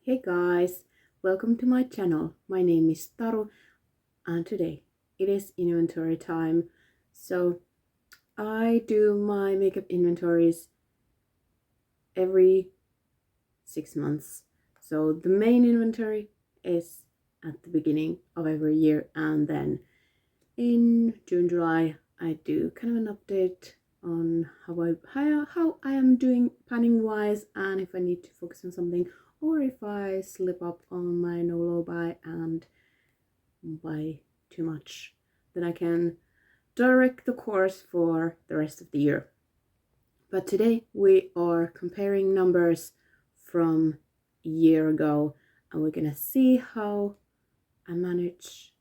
Hey guys, welcome to my channel. My name is Taru and today it is inventory time. So I do my makeup inventories every 6 months. So the main inventory is at the beginning of every year, and then in June, July I do kind of an update on how I am doing planning wise, and if I need to focus on something, or if I slip up on my no low buy and buy too much, then I can direct the course for the rest of the year. But today we are comparing numbers from a year ago, and we're gonna see how I manage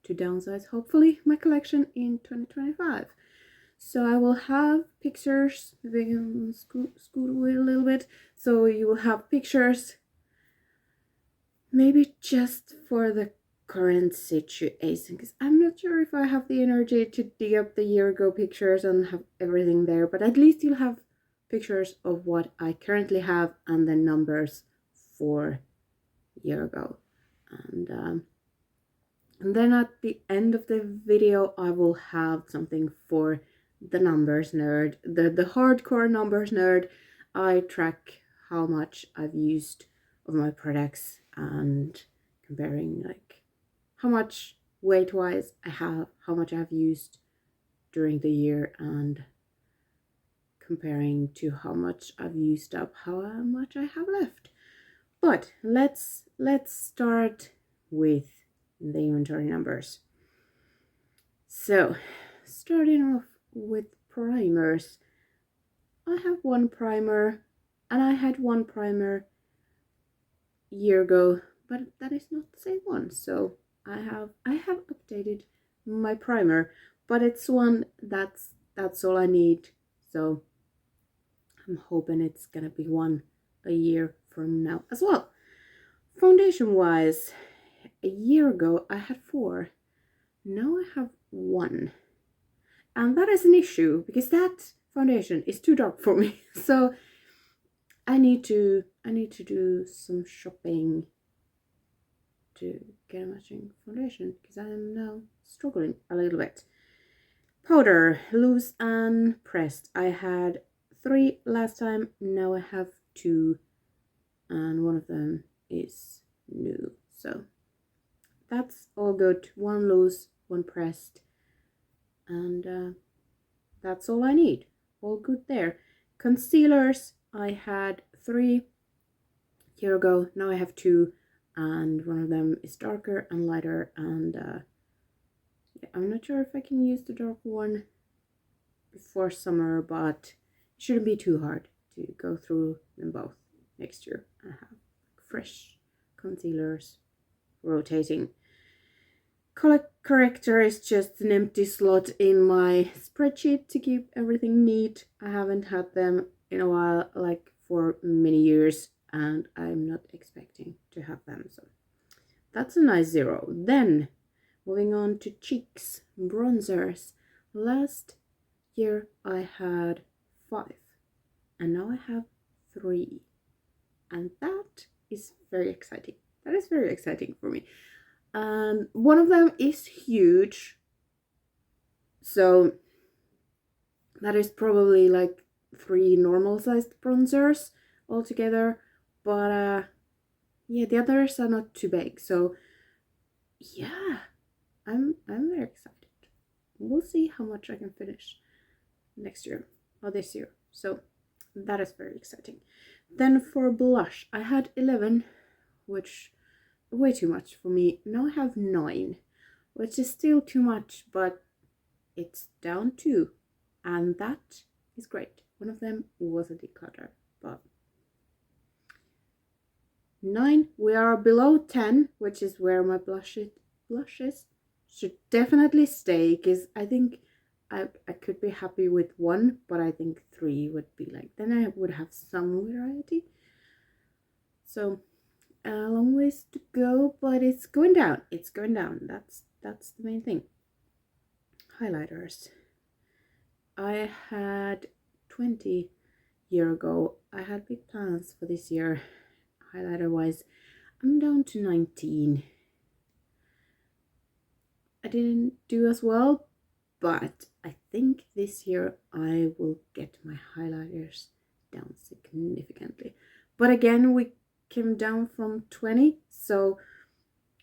to downsize, hopefully, my collection in 2025. So I will have pictures, maybe I can scoot away a little bit. So you will have pictures, maybe just for the current situation, because I'm not sure if I have the energy to dig up the year ago pictures and have everything there, but at least you'll have pictures of what I currently have and the numbers for a year ago. And then at the end of the video, I will have something for the numbers nerd, the hardcore numbers nerd. I track how much I've used of my products and comparing like how much weight wise I have, how much I've used during the year, and comparing to how much I've used up, how much I have left. But let's start with the inventory numbers. So starting off with primers, I have one primer, and I had one primer a year ago, but that is not the same one. So I have updated my primer, but it's one that's all I need. So I'm hoping it's gonna be one a year from now as well. Foundation wise, a year ago I had 4. Now I have 1. And that is an issue because that foundation is too dark for me. So I need to do some shopping to get a matching foundation because I am now struggling a little bit. Powder, loose and pressed. I had 3 last time, now I have 2, and one of them is new. So that's all good. 1 loose, 1 pressed, and that's all I need. All good there. Concealers, I had 3 a year ago, now I have 2, and one of them is darker and lighter, and yeah, I'm not sure if I can use the dark one before summer, but it shouldn't be too hard to go through them both next year and have fresh concealers rotating. Color corrector is just an empty slot in my spreadsheet to keep everything neat. I haven't had them in a while, like for many years, and I'm not expecting to have them, so that's a nice 0. Then moving on to cheeks, bronzers. Last year I had 5, and now I have 3, and that is very exciting. That is very exciting for me. And one of them is huge, so that is probably like 3 normal sized bronzers altogether, but yeah, the others are not too big. So yeah, I'm very excited. We'll see how much I can finish next year or this year, so that is very exciting. Then for blush, I had 11, which way too much for me. Now I have 9, which is still too much, but it's down 2, and that is great. One of them was a declutter, but 9, we are below 10, which is where my blushes should definitely stay, because I think I could be happy with 1, but I think 3 would be like, then I would have some variety. So a long ways to go, but it's going down. It's going down. That's the main thing. Highlighters, I had 20 year ago. I had big plans for this year. highlighter wise. I'm down to 19. I didn't do as well, but I think this year I will get my highlighters down significantly. But again, we came down from 20, so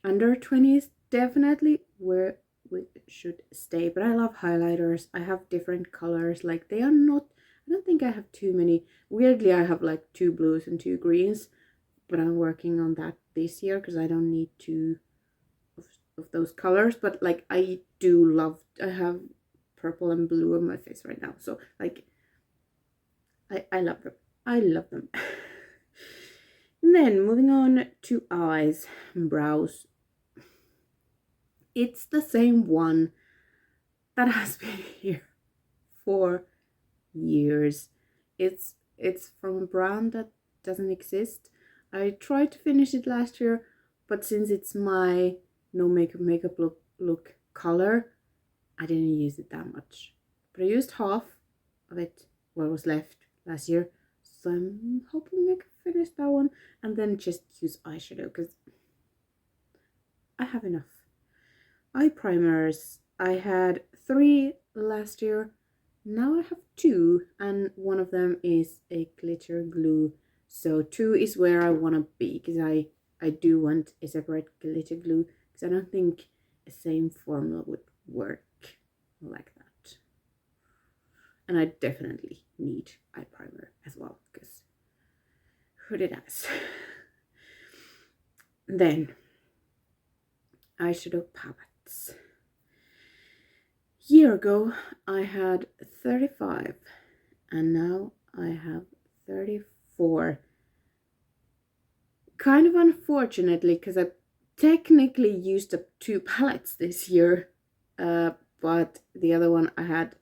under 20 is definitely where we should stay. But I love highlighters. I have different colors. Like, they are not, I don't think I have too many. Weirdly, I have like 2 blues and 2 greens, but I'm working on that this year because I don't need 2 of those colors. But like, I do love, I have purple and blue on my face right now, so like I love them. I love them. And then moving on to eyes and brows. It's the same one that has been here for years. It's from a brand that doesn't exist. I tried to finish it last year, but since it's my no makeup look color, I didn't use it that much. But I used half of it, what was left last year, so I'm hoping I can finish that one and then just use eyeshadow because I have enough. Eye primers, I had 3 last year. Now I have 2, and one of them is a glitter glue. So 2 is where I want to be, because I do want a separate glitter glue, because I don't think the same formula would work like that. And I definitely need eye primer as well, because who did ask? Then eyeshadow palettes. Year ago I had 35 and now I have 34. Kind of unfortunately, because I technically used up 2 palettes this year, but the other one I had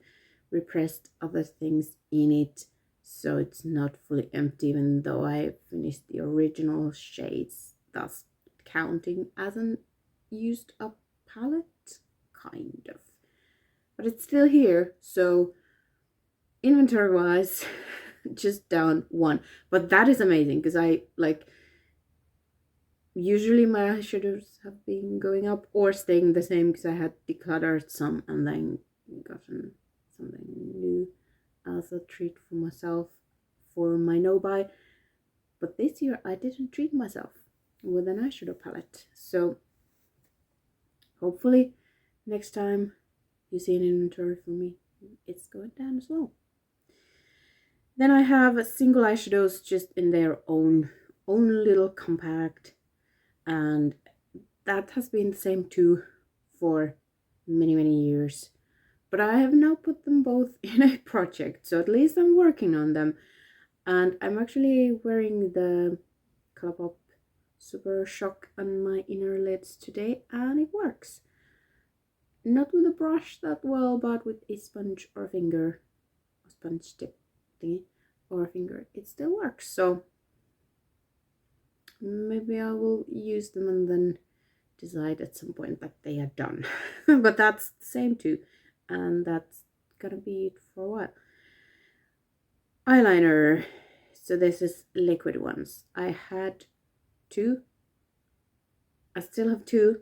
repressed other things in it, so it's not fully empty, even though I finished the original shades, thus counting as an used up palette, kind of. But it's still here, so inventory wise, just down 1. But that is amazing, because I like, usually my eyeshadows have been going up or staying the same, because I had decluttered some and then gotten something new as a treat for myself for my no buy. But this year I didn't treat myself with an eyeshadow palette, so hopefully next time you see an inventory from me, it's going down as well. Then I have single eyeshadows just in their own little compact, and that has been the same too for many years. But I have now put them both in a project, so at least I'm working on them. And I'm actually wearing the Colourpop Super Shock on my inner lids today, and it works. Not with a brush that well, but with a sponge or a finger, a sponge tip thingy, or a finger, it still works. So maybe I will use them and then decide at some point that they are done. But that's the same too, and that's gonna be it for a while. Eyeliner. So this is liquid ones. I had 2. I still have 2.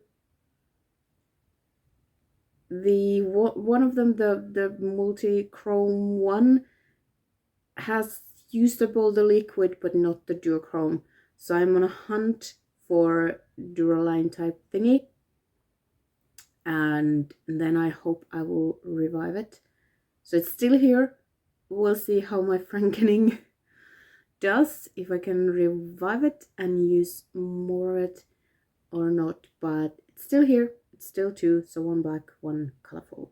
The one of them, the multi-chrome one, has used up all the liquid but not the duochrome, so I'm on a hunt for Duraline type thingy, and then I hope I will revive it. So it's still here. We'll see how my frankening does, if I can revive it and use more of it or not, but it's still here. It's still 2, so 1 black, 1 colorful.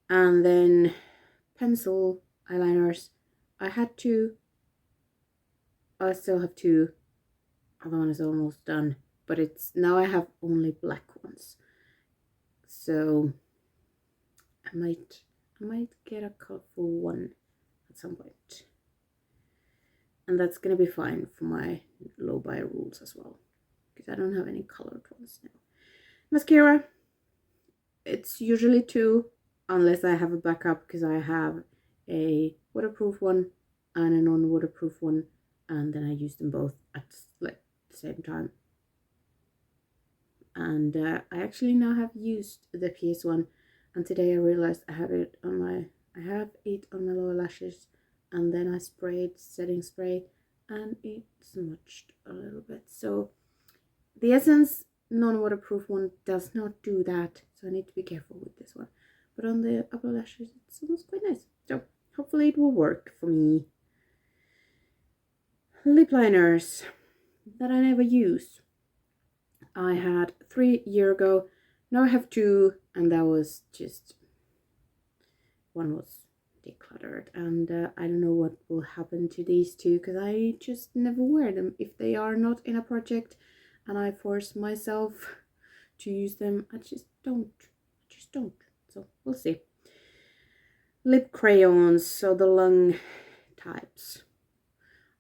And then pencil eyeliners, I had 2. I still have 2. Other one is almost done, but it's now I have only black ones, so I might get a colorful one at some point, and that's gonna be fine for my low buy rules as well, because I don't have any colored ones now. Mascara, it's usually 2, unless I have a backup, because I have a waterproof one and a non-waterproof one, and then I use them both at like the same time. And I actually now have used the PS1, and today I realized I have it on my lower lashes, and then I sprayed setting spray and it smudged a little bit. So the Essence non-waterproof one does not do that, so I need to be careful with this one. But on the upper lashes it smells quite nice, so hopefully it will work for me. Lip liners that I never use. I had 3 years ago. Now I have 2, and that was just, one was decluttered, and I don't know what will happen to these 2 because I just never wear them. If they are not in a project and I force myself to use them, I just don't. So we'll see. Lip crayons, so the long types.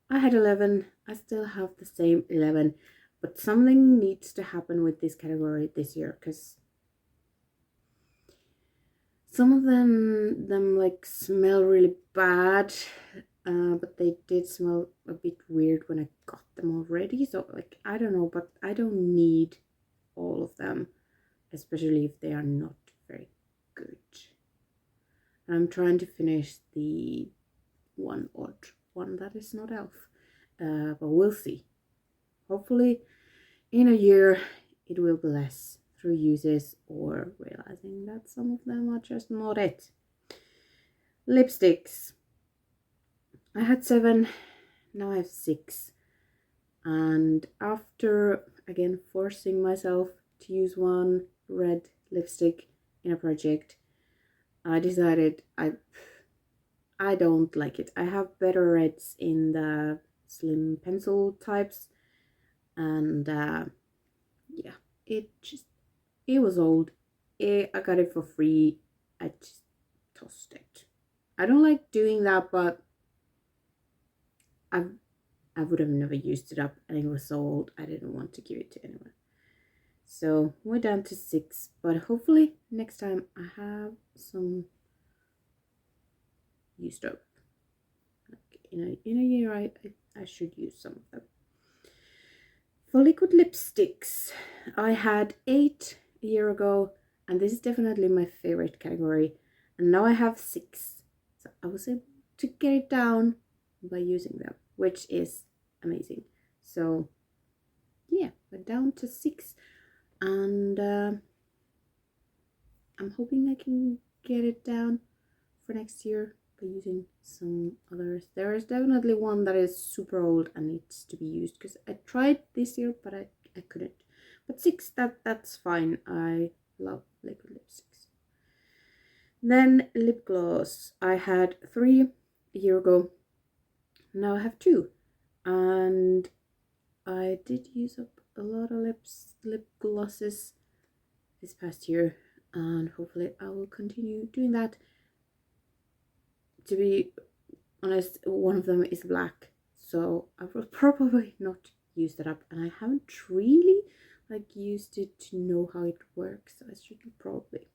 I had 11. I still have the same 11, but something needs to happen with this category this year, because some of them like smell really bad, but they did smell a bit weird when I got them already. So like, I don't know, but I don't need all of them, especially if they are not very good. And I'm trying to finish the one odd one that is not elf, but we'll see. Hopefully in a year it will be less through uses or realizing that some of them are just not it. Lipsticks. I had 7, now I have 6. And after again forcing myself to use one red lipstick in a project, I decided I don't like it. I have better reds in the slim pencil types, and yeah, it was old. I got it for free. I just tossed it. I don't like doing that, but I would have never used it up, and it was so old I didn't want to give it to anyone. So we're down to 6, but hopefully next time I have some used up. Like in a year I should use some of them. For liquid lipsticks, I had 8 a year ago, and this is definitely my favorite category, and now I have 6. So I was able to get it down by using them, which is amazing. So yeah, we're down to 6, and I'm hoping I can get it down for next year by using some others. There is definitely one that is super old and needs to be used, because I tried this year but I couldn't. But 6, that's fine. I love liquid lipsticks. Then lip gloss. I had 3 a year ago. Now I have 2, and I did use up a lot of lip glosses this past year, and hopefully I will continue doing that. To be honest, one of them is black, so I will probably not use that up, and I haven't really like used it to know how it works, so I should probably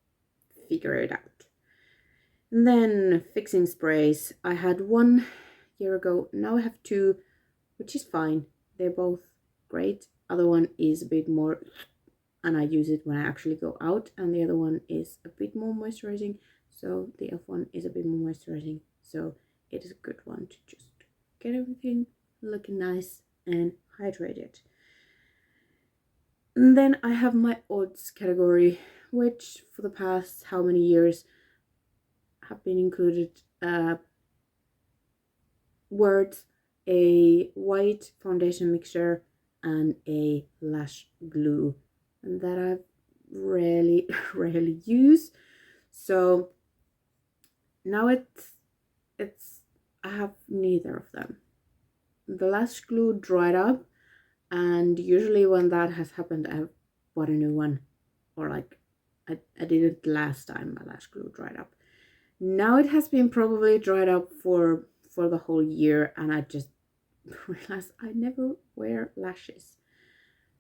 figure it out. And then fixing sprays. I had 1 year ago, now I have 2, which is fine. They're both great. Other one is a bit more, and I use it when I actually go out, and the other one is a bit more moisturizing, so the elf one is a bit more moisturizing, so it is a good one to just get everything looking nice and hydrated. And then I have my odds category, which for the past how many years have been included words, a white foundation mixture, and a lash glue, and that I've rarely use. So now it's I have neither of them. The lash glue dried up, and usually when that has happened I bought a new one, or like I did it last time my lash glue dried up. Now it has been probably dried up for the whole year, and I just realized I never wear lashes.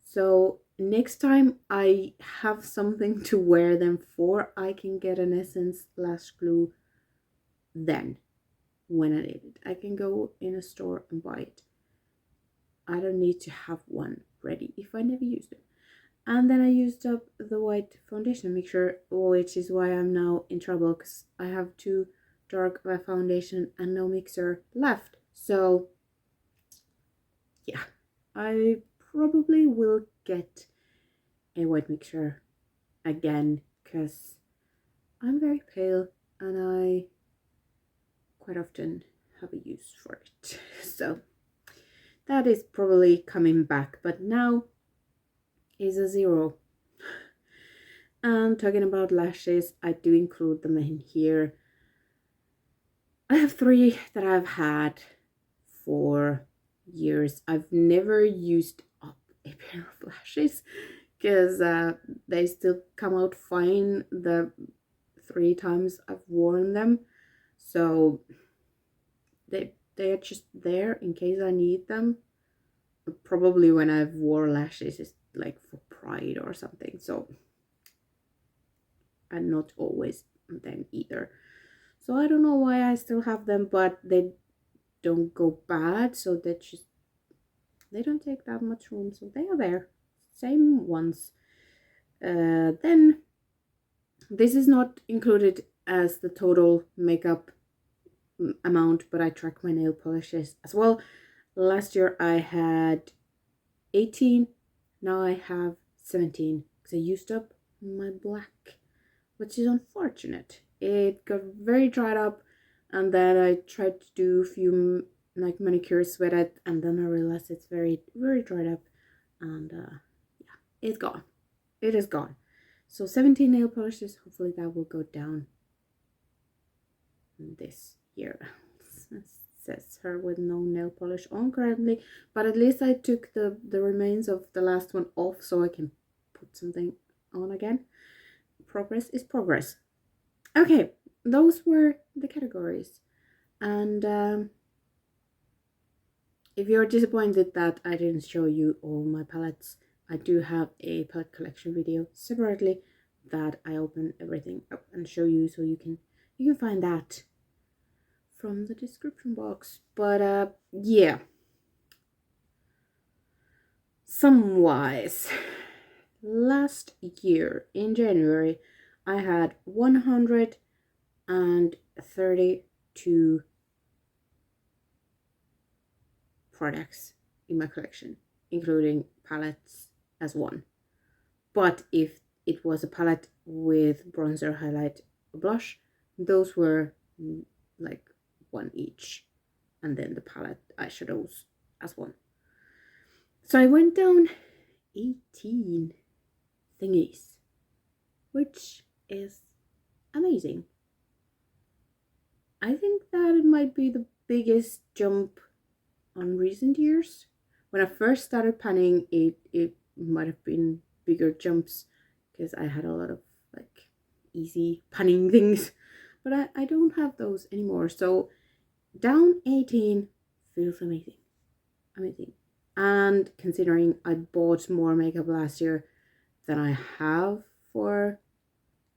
So next time I have something to wear them for, I can get an Essence lash glue then when I need it. I can go in a store and buy it. I don't need to have one ready if I never use them. And then I used up the white foundation mixture, which is why I'm now in trouble, because I have too dark of a foundation and no mixer left. So yeah, I probably will get a white mixture again, because I'm very pale and I quite often have a use for it. So that is probably coming back, but now is a 0. And talking about lashes, I do include them in here. I have 3 that I've had for years. I've never used up a pair of lashes because they still come out fine the 3 times I've worn them. So they are just there in case I need them. Probably when I've worn lashes is like for pride or something. So, and not always them either. So I don't know why I still have them, but they don't go bad. So they don't take that much room. So they are there, same ones. Then this is not included as the total makeup amount, but I track my nail polishes as well. Last year I had 18, now I have 17 because I used up my black, which is unfortunate. It got very dried up, and then I tried to do a few like manicures with it, and then I realized it's very dried up, and yeah, it's gone. It is gone. So 17 nail polishes, hopefully that will go down this year. Says her with no nail polish on currently, but at least I took the remains of the last one off so I can put something on again. Progress is progress. Okay, those were the categories, and if you're disappointed that I didn't show you all my palettes, I do have a palette collection video separately that I open everything up and show you, so you can find that from the description box. But yeah, sum-wise, last year in January I had 132 products in my collection, including palettes as one. But if it was a palette with bronzer, highlight, blush, those were like 1 each, and then the palette eyeshadows as one. So I went down 18 thingies, which is amazing. I think that it might be the biggest jump on recent years. When I first started panning, it might have been bigger jumps because I had a lot of like easy panning things, but I don't have those anymore. So down 18 feels amazing. And considering I bought more makeup last year than I have for a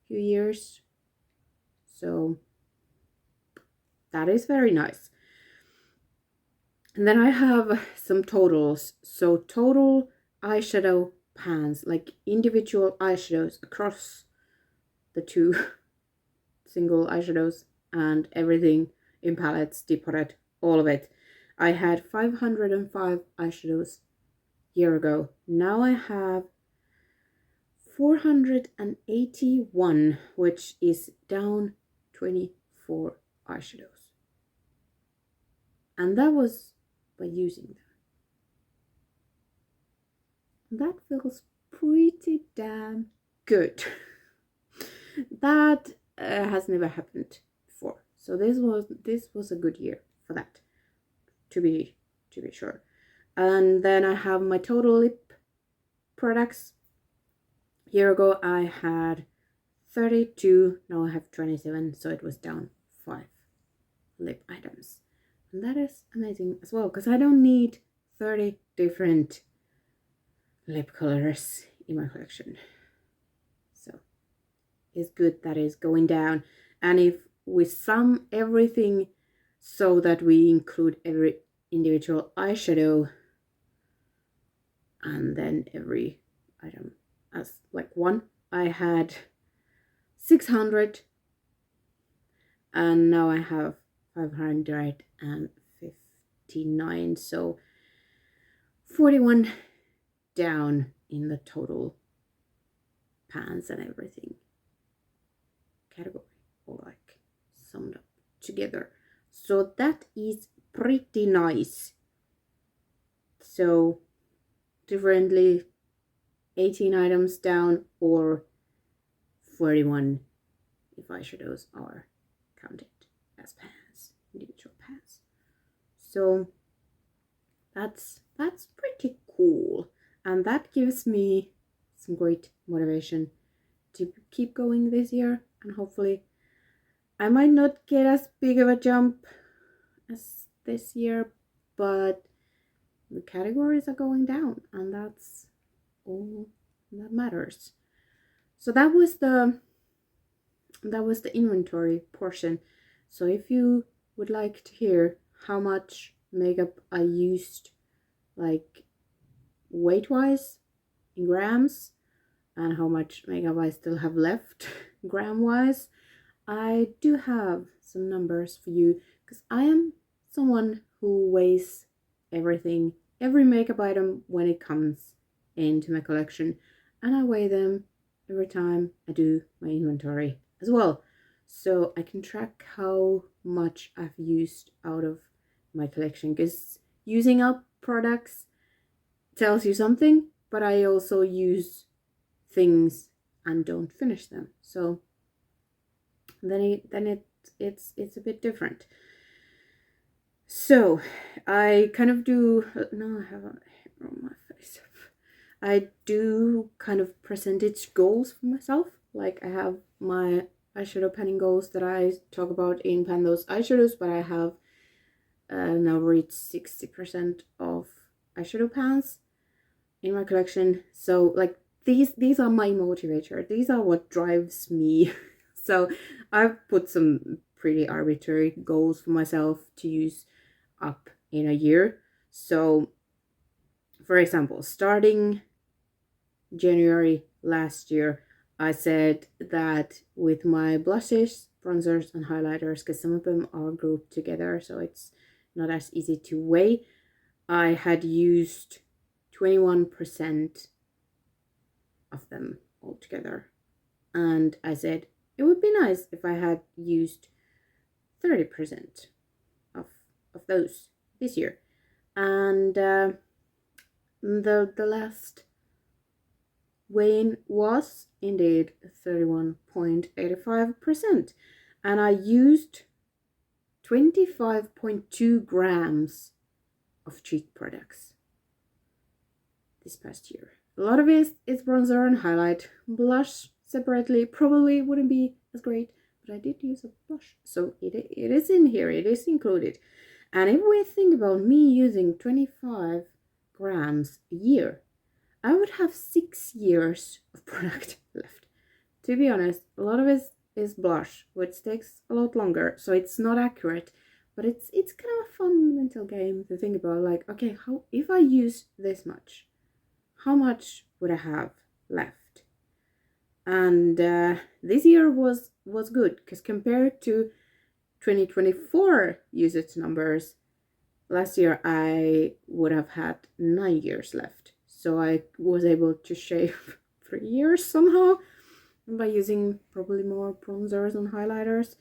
few years, so that is very nice. And then I have some totals. So total eyeshadow pans, like individual eyeshadows across the 2 single eyeshadows and everything in palettes, depotted, all of it. I had 505 eyeshadows a year ago. Now I have 481, which is down 24 eyeshadows. And that was by using them. That feels pretty damn good. That has never happened before. So this was a good year for that, to be sure. And then I have my total lip products. A year ago I had 32, now I have 27, so it was down 5 lip items. And that is amazing as well, because I don't need 30 different lip colors in my collection. So it's good that is going down. And if we sum everything so that we include every individual eyeshadow, and then every item as like one. I had 600 and now I have 559, so 41 down in the total pans and everything category, or like summed up together. So that is pretty nice. So differently 18 items down, or 41 if eyeshadows are counted as pans, individual pans. So that's pretty cool, and that gives me some great motivation to keep going this year. And hopefully I might not get as big of a jump as this year, but the categories are going down, and that's all that matters. So that was the inventory portion. So if you would like to hear how much makeup I used, like weight wise in grams, and how much makeup I still have left gram wise, I do have some numbers for you, because I am someone who weighs everything, every makeup item when it comes into my collection, and I weigh them every time I do my inventory as well, so I can track how much I've used out of my collection, because using up products tells you something, but I also use things and don't finish them, so then it's a bit different. So I kind of do, no, I haven't on my face. I do kind of percentage goals for myself. Like I have my eyeshadow panning goals that I talk about in Pan Those Eyeshadows, but I have now reached 60% of eyeshadow pans in my collection. So like these are my motivator. These are what drives me. So I've put some pretty arbitrary goals for myself to use up in a year. So for example, starting January last year, I said that with my blushes, bronzers, and highlighters, because some of them are grouped together, so it's not as easy to weigh, I had used 21% of them altogether. And I said it would be nice if I had used 30% of those this year. And the last weighing was indeed 31.85%, and I used 25.2 grams of cheek products this past year. A lot of it is bronzer and highlight. Blush separately probably wouldn't be as great, but I did use a blush, so it is in here, it is included. And if we think about me using 25 grams a year, I would have 6 years of product left. To be honest, a lot of it is blush, which takes a lot longer, so it's not accurate, but it's kind of a fun mental game to think about, like, okay, how if I use this much, how much would I have left? And this year was good, because compared to 2024 usage numbers, last year I would have had 9 years left. So I was able to shave 3 years somehow by using probably more bronzers and highlighters.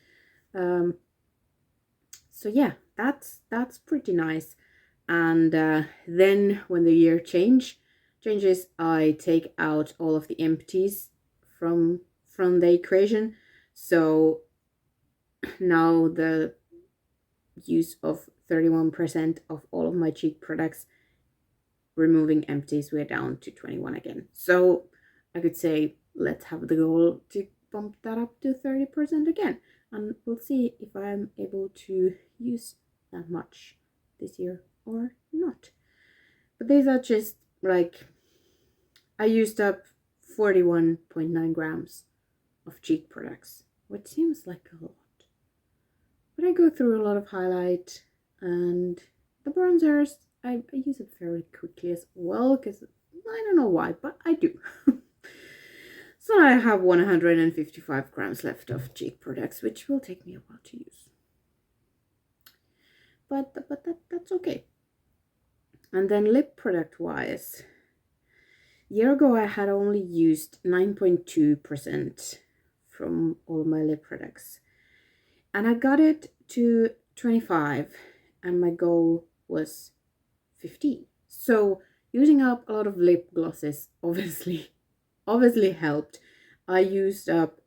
So yeah, that's pretty nice. And then when the year changes, I take out all of the empties from the equation. So now the use of 31% of all of my cheek products, removing empties, we're down to 21 again. So I could say let's have the goal to bump that up to 30% again, and we'll see if I'm able to use that much this year or not. But these are just like, I used up 41.9 grams of cheek products, which seems like a lot, but I go through a lot of highlight, and the bronzers I use it very quickly as well, because I don't know why, but I do. So I have 155 grams left of cheek products, which will take me a while to use. But that's okay. And then lip product wise, a year ago I had only used 9.2% from all my lip products. And I got it to 25 and my goal was 15. So using up a lot of lip glosses obviously helped. I used up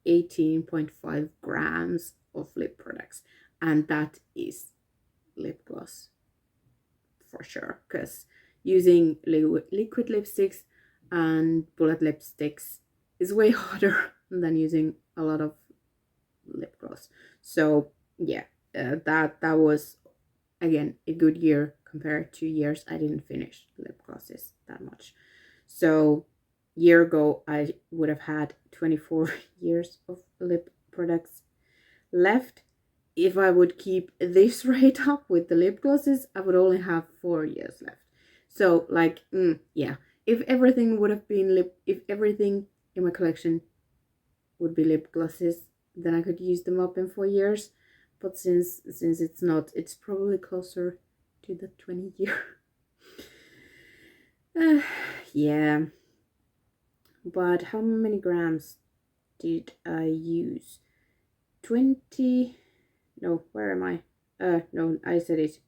18.5 grams of lip products, and that is lip gloss for sure, because using liquid lipsticks and bullet lipsticks is way harder than using a lot of lip gloss. So yeah, that was again a good year compared to years I didn't finish lip glosses that much. So year ago I would have had 24 years of lip products left. If I would keep this rate up with the lip glosses, I would only have 4 years left. So like, yeah, if everything would have been if everything in my collection would be lip glosses, then I could use them up in 4 years. But since it's not, it's probably closer to the 20 year. Yeah. But how many grams did I use? 20. No, where am I? No, I said it.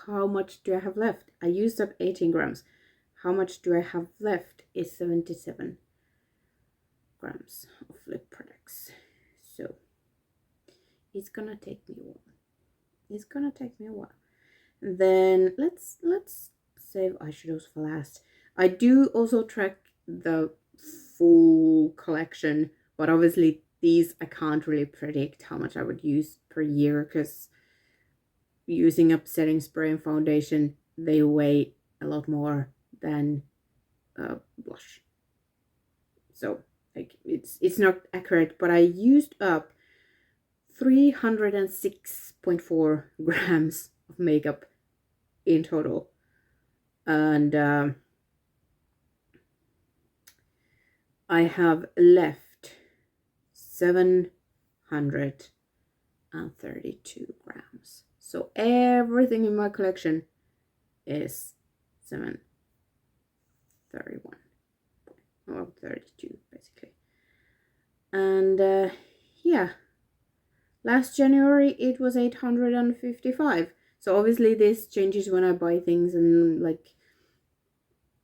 How much do I have left? I used up 18 grams. How much do I have left is 77 grams of lip products. So it's gonna take me a while. It's gonna take me a while. And then let's save eyeshadows for last. I do also track the full collection, but obviously these I can't really predict how much I would use per year, because using up setting spray and foundation, they weigh a lot more than blush. So like it's not accurate, but I used up 306.4 grams of makeup in total, and I have left 732 grams. So everything in my collection is 731 or 32 basically. And yeah, last January it was 855. So obviously this changes when I buy things, and like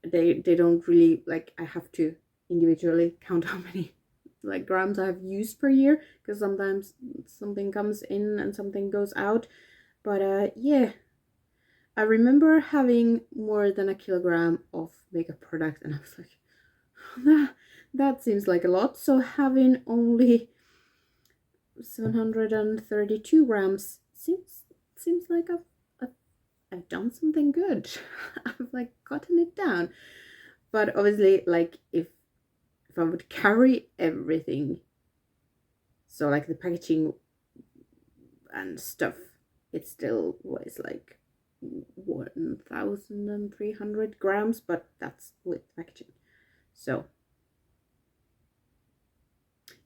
they don't really, like, I have to individually count how many like grams I have used per year, because sometimes something comes in and something goes out. But yeah, I remember having more than a kilogram of makeup product, and I was like, that seems like a lot. So having only 732 grams seems like I've done something good. I've like gotten it down. But obviously, like if I would carry everything, so like the packaging and stuff, it still weighs like 1,300 grams, but that's with packaging. So,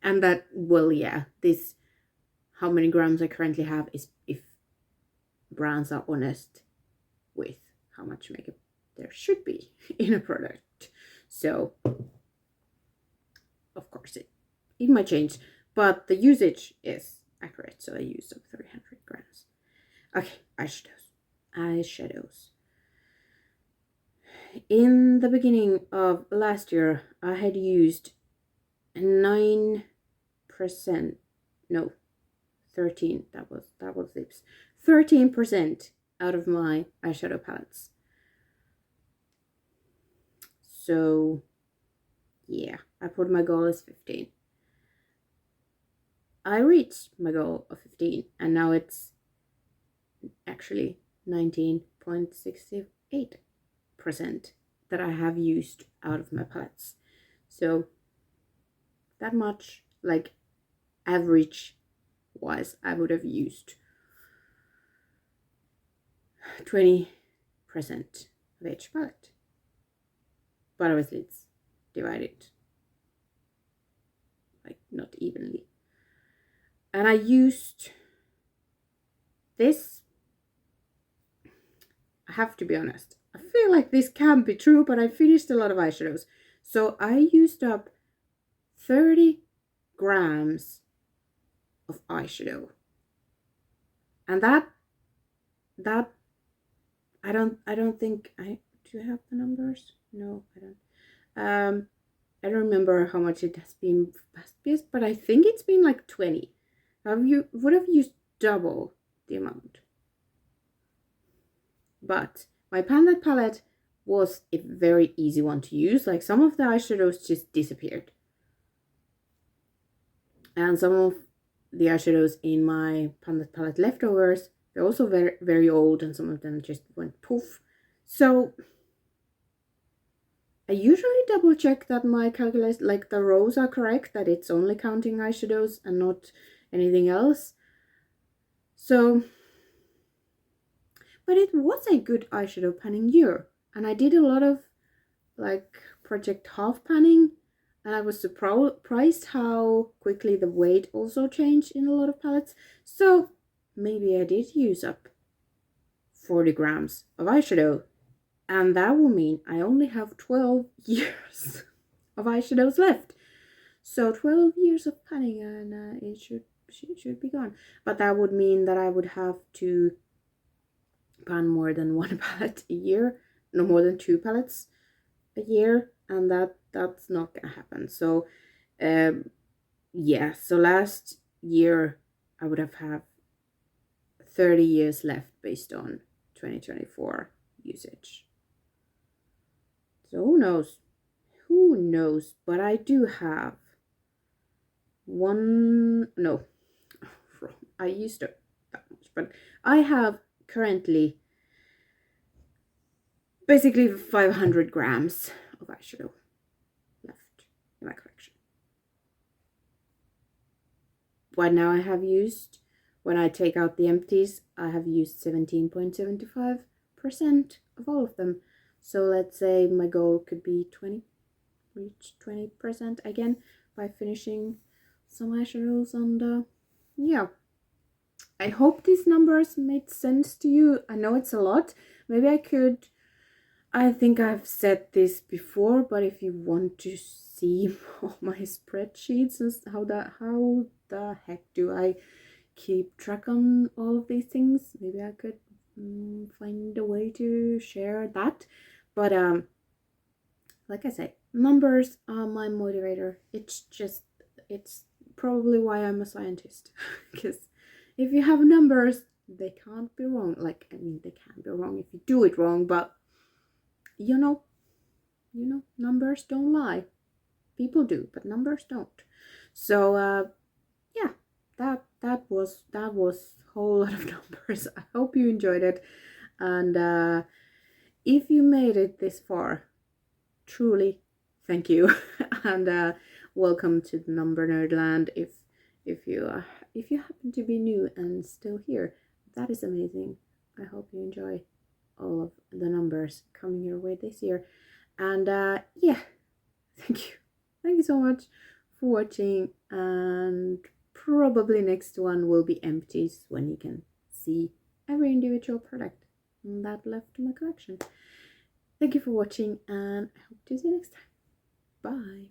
and that, well, yeah, this, how many grams I currently have is if brands are honest with how much makeup there should be in a product. So of course it might change, but the usage is accurate. So I used up 300 grams. Okay, eyeshadows. In the beginning of last year, I had used 9%, no, 13, that was lips, 13% out of my eyeshadow palettes. So yeah, I put my goal as 15. I reached my goal of 15, and now it's actually 19.68% that I have used out of my palettes. So that much, like average wise, I would have used 20% of each palette. but obviously it's divided like not evenly. And I used this, I have to be honest, I feel like this can't be true, but I finished a lot of eyeshadows. So I used up 30 grams of eyeshadow. And that I don't think I do. I have the numbers? No, I don't. I don't remember how much it has been past years, but I think it's been like 20. Would have used double the amount. But my Pan palette was a very easy one to use. Like some of the eyeshadows just disappeared. And some of the eyeshadows in my Pan palette leftovers, they're also very, very old, and some of them just went poof. So I usually double check that my calculation, like the rows are correct, that it's only counting eyeshadows and not anything else. So, but it was a good eyeshadow panning year. And I did a lot of like project half panning, and I was surprised how quickly the weight also changed in a lot of palettes. So maybe I did use up 40 grams of eyeshadow, and that will mean I only have 12 years of eyeshadows left. So 12 years of panning, and it should be gone. But that would mean that I would have to pan more than one palette a year, no more than 2 palettes a year, and that's not gonna happen. So yeah, so last year I would have had 30 years left based on 2024 usage. So who knows, but I do have I used it that much, but I have currently basically 500 grams of eyeshadow left in my collection. But now I have used, when I take out the empties, I have used 17.75% of all of them. So let's say my goal could be reach 20% again by finishing some eyeshadows. And yeah, I hope these numbers made sense to you. I know it's a lot. Maybe I think I've said this before, but if you want to see all my spreadsheets and how the heck do I keep track on all of these things, maybe I could find a way to share that. But like I say, numbers are my motivator. It's probably why I'm a scientist, because if you have numbers, they can't be wrong. Like, I mean, they can be wrong if you do it wrong, but you know, numbers don't lie. People do, but numbers don't. So yeah, that was a whole lot of numbers. I hope you enjoyed it, and if you made it this far, truly thank you. And welcome to the number nerd land. If you happen to be new and still here, that is amazing. I hope you enjoy all of the numbers coming your way this year. And yeah, thank you so much for watching, and probably next one will be empties when you can see every individual product that left in my collection. Thank you for watching, and I hope to see you next time. Bye.